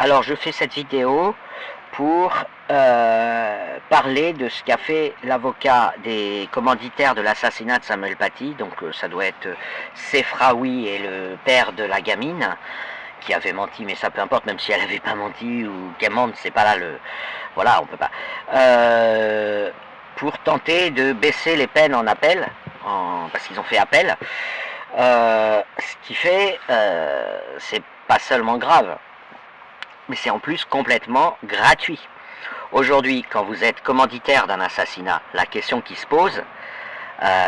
Alors je fais cette vidéo pour parler de ce qu'a fait l'avocat des commanditaires de l'assassinat de Samuel Paty. Donc ça doit être Sefraoui et le père de la gamine qui avait menti, mais ça peu importe, même si elle n'avait pas menti ou qu'elle mente, c'est pas là le... Voilà, on peut pas. Pour tenter de baisser les peines en appel, parce qu'ils ont fait appel, ce qui fait, c'est pas seulement grave, mais c'est en plus complètement gratuit. Aujourd'hui, quand vous êtes commanditaire d'un assassinat, la question qui se pose,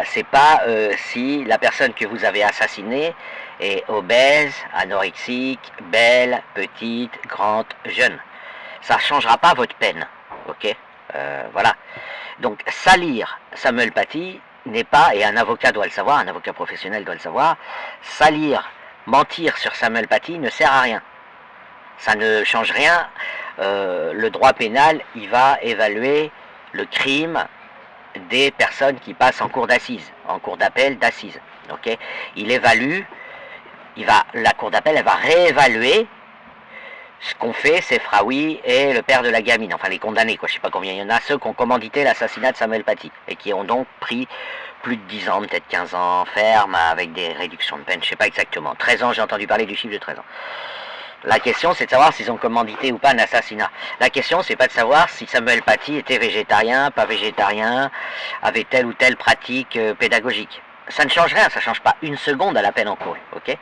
c'est pas si la personne que vous avez assassinée est obèse, anorexique, belle, petite, grande, jeune. Ça ne changera pas votre peine, ok? Voilà. Donc salir Samuel Paty n'est pas, et un avocat doit le savoir, un avocat professionnel doit le savoir, salir, mentir sur Samuel Paty ne sert à rien. Ça ne change rien. Le droit pénal, il va évaluer le crime des personnes qui passent en cour d'assises, en cour d'appel d'assises. Okay, il évalue, la cour d'appel, elle va réévaluer ce qu'ont fait Sefraoui et le père de la gamine, enfin les condamnés, quoi, je sais pas combien il y en a, ceux qui ont commandité l'assassinat de Samuel Paty, et qui ont donc pris plus de 10 ans, peut-être 15 ans ferme, avec des réductions de peine, je sais pas exactement. 13 ans, j'ai entendu parler du chiffre de 13 ans. La question, c'est de savoir s'ils ont commandité ou pas un assassinat. La question, c'est pas de savoir si Samuel Paty était végétarien, pas végétarien, avait telle ou telle pratique pédagogique. Ça ne change rien, ça ne change pas une seconde à la peine encourue, ok?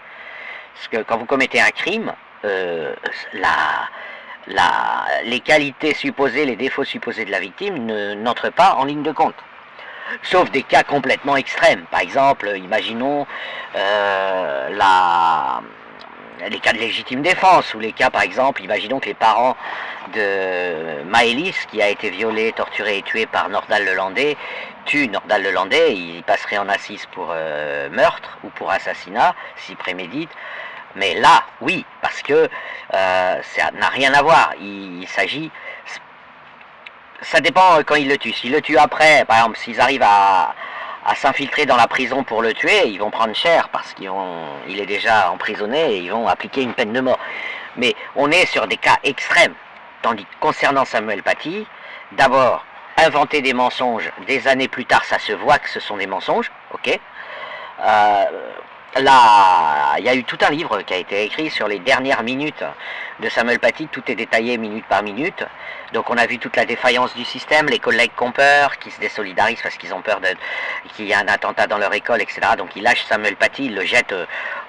Parce que quand vous commettez un crime, les qualités supposées, les défauts supposés de la victime n'entrent pas en ligne de compte. Sauf des cas complètement extrêmes. Par exemple, imaginons les cas de légitime défense, ou les cas, par exemple, imaginons que les parents de Maëlys, qui a été violée, torturée et tuée par Nordal Lelandais, tuent Nordal Lelandais, il passerait en assise pour meurtre ou pour assassinat, s'il prémédite. Mais là, oui, parce que ça n'a rien à voir. Il s'agit... Ça dépend quand il le tue. S'il le tue après, par exemple, s'ils arrivent à s'infiltrer dans la prison pour le tuer, ils vont prendre cher parce qu'il est déjà emprisonné et ils vont appliquer une peine de mort. Mais on est sur des cas extrêmes. Tandis que concernant Samuel Paty, d'abord, inventer des mensonges, des années plus tard, ça se voit que ce sont des mensonges, ok? Là, il y a eu tout un livre qui a été écrit sur les dernières minutes de Samuel Paty, tout est détaillé minute par minute. Donc on a vu toute la défaillance du système, les collègues qui ont peur, qui se désolidarisent parce qu'ils ont peur qu'il y ait un attentat dans leur école, etc. Donc ils lâchent Samuel Paty, ils le jettent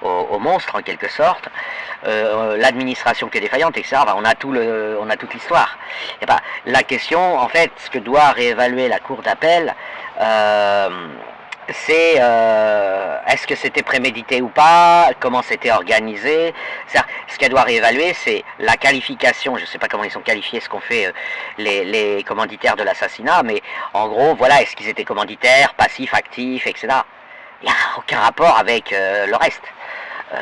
au monstre en quelque sorte. L'administration qui est défaillante, etc. Enfin, on a toute l'histoire. La question, en fait, ce que doit réévaluer la cour d'appel, c'est est-ce que c'était prémédité ou pas, comment c'était organisé. Ce qu'elle doit réévaluer, c'est la qualification, je ne sais pas comment ils sont qualifiés, ce qu'ont fait les commanditaires de l'assassinat, mais en gros, voilà, est-ce qu'ils étaient commanditaires, passifs, actifs, etc. Il n'y a aucun rapport avec le reste.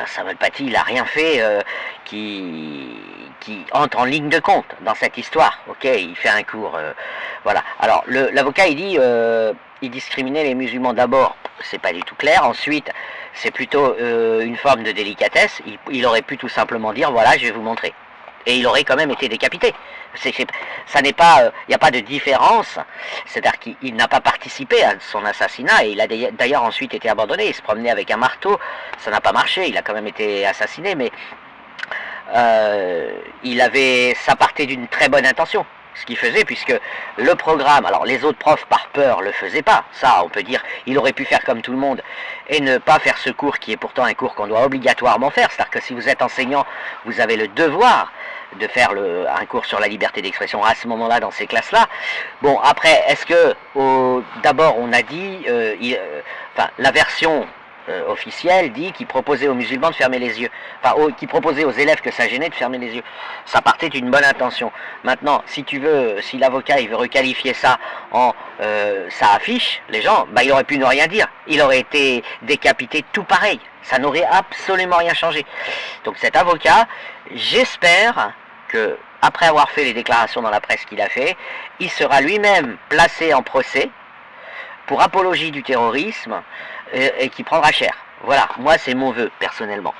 Samuel Paty, il n'a rien fait qui entre en ligne de compte dans cette histoire. Ok, il fait un cours, voilà. Alors l'avocat il dit il discriminait les musulmans d'abord, c'est pas du tout clair. Ensuite, c'est plutôt une forme de délicatesse. Il aurait pu tout simplement dire voilà, je vais vous montrer. Et il aurait quand même été décapité. Ça n'est pas, il n'y a pas de différence. C'est-à-dire qu'il n'a pas participé à son assassinat et il a d'ailleurs ensuite été abandonné. Il se promenait avec un marteau, ça n'a pas marché. Il a quand même été assassiné, mais ça partait d'une très bonne intention. Ce qu'il faisait, puisque le programme, alors les autres profs par peur le faisaient pas, ça on peut dire, il aurait pu faire comme tout le monde et ne pas faire ce cours qui est pourtant un cours qu'on doit obligatoirement faire, c'est-à-dire que si vous êtes enseignant, vous avez le devoir de faire un cours sur la liberté d'expression à ce moment-là dans ces classes-là. Bon, après, est-ce que d'abord on a dit, la version officielle dit qu'il proposait aux musulmans de fermer les yeux, qui proposait aux élèves que ça gênait de fermer les yeux. Ça partait d'une bonne intention. Maintenant, si l'avocat il veut requalifier ça en ça affiche les gens, il aurait pu ne rien dire. Il aurait été décapité tout pareil. Ça n'aurait absolument rien changé. Donc cet avocat, j'espère que après avoir fait les déclarations dans la presse qu'il a fait, il sera lui-même placé en procès pour apologie du terrorisme et qui prendra cher. Voilà, moi c'est mon vœu, personnellement.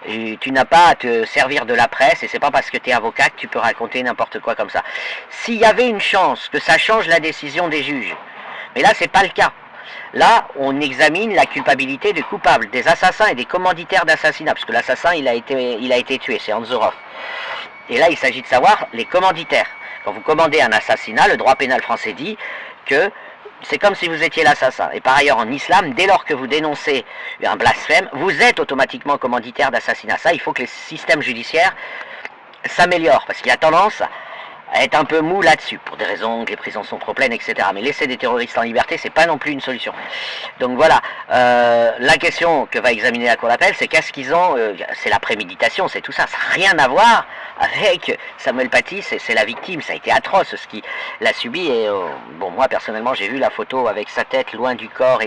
Et tu n'as pas à te servir de la presse, et c'est pas parce que tu es avocat que tu peux raconter n'importe quoi comme ça. S'il y avait une chance que ça change la décision des juges, mais là c'est pas le cas. Là, on examine la culpabilité des coupables, des assassins et des commanditaires d'assassinat, parce que l'assassin il a été tué, c'est Anzorov. Et là il s'agit de savoir les commanditaires. Quand vous commandez un assassinat, le droit pénal français dit que c'est comme si vous étiez l'assassin. Et par ailleurs, en islam, dès lors que vous dénoncez un blasphème, vous êtes automatiquement commanditaire d'assassinat. Ça, il faut que les systèmes judiciaires s'améliorent, parce qu'il y a tendance à être un peu mou là-dessus, pour des raisons que les prisons sont trop pleines, etc. Mais laisser des terroristes en liberté, c'est pas non plus une solution. Donc voilà, la question que va examiner la Cour d'appel, c'est qu'est-ce qu'ils ont, c'est la préméditation, c'est tout ça, ça n'a rien à voir avec Samuel Paty, c'est la victime, ça a été atroce ce qu'il a subi, et bon, moi personnellement, j'ai vu la photo avec sa tête loin du corps,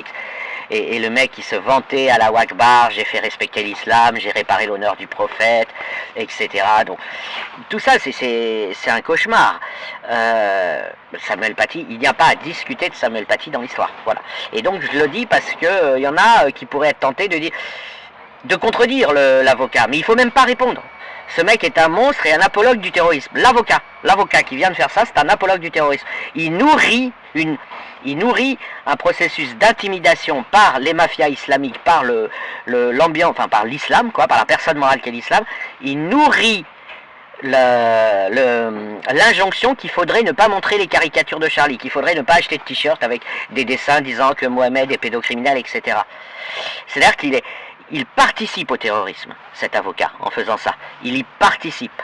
et le mec qui se vantait à la Wakbar, j'ai fait respecter l'islam, j'ai réparé l'honneur du prophète, etc. Donc tout ça c'est un cauchemar. Samuel Paty, il n'y a pas à discuter de Samuel Paty dans l'histoire. Voilà. Et donc je le dis parce que il y en a qui pourraient être tentés de contredire l'avocat, mais il faut même pas répondre. Ce mec est un monstre et un apologue du terrorisme. L'avocat qui vient de faire ça, c'est un apologue du terrorisme. Il nourrit un processus d'intimidation par les mafias islamiques, par l'ambiance, enfin par l'islam, quoi, par la personne morale qu'est l'islam. Il nourrit l'injonction qu'il faudrait ne pas montrer les caricatures de Charlie, qu'il faudrait ne pas acheter de t-shirt avec des dessins disant que Mohamed est pédocriminel, etc. C'est-à-dire qu'il participe au terrorisme, cet avocat, en faisant ça. Il y participe.